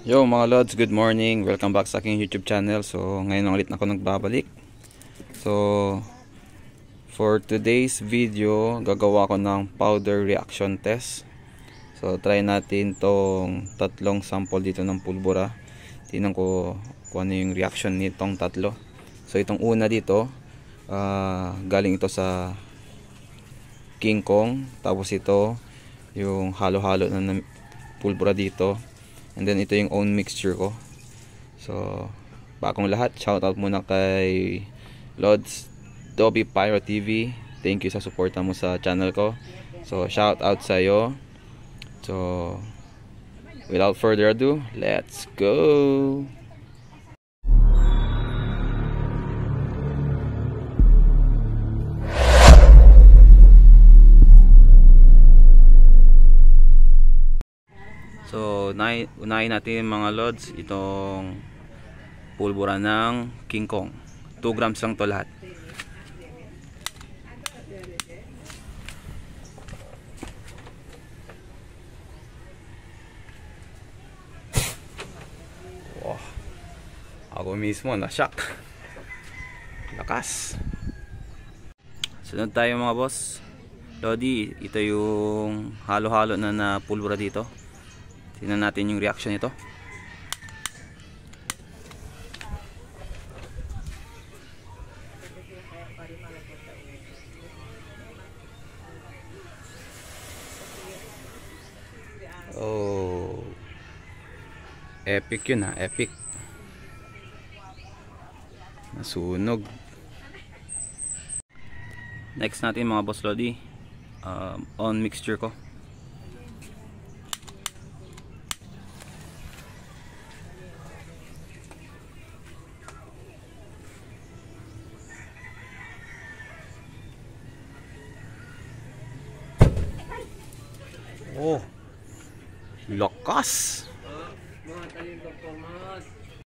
Yo mga lods, good morning. Welcome back sa aking YouTube channel. So ngayon lang ulit ako nagbabalik. So for today's video, gagawa ko ng powder reaction test. So try natin tong tatlong sample dito ng pulbura. Tingnan ko kung ano yung reaction nitong tatlo. So itong una dito, galing ito sa King Kong. Tapos ito yung halo-halo na pulbura dito. And then ito yung own mixture ko. So bagong lahat, shoutout muna kay Lods Dobby Pyro TV. Thank you sa suporta mo sa channel ko. So shoutout sa iyo. So without further ado, let's go. So unahin natin mga lods itong pulbura ng King Kong. 2 grams lang to lahat. Wow. Ako mismo na-shock. Lakas. Sunod tayo mga boss. Lodi, ito yung halo-halo na pulbura dito. Tingnan natin yung reaction nito. Oh. Epic yun ha, epic. Nasunog. Next natin mga boss Lodi, on mixture ko. Oh, lakas.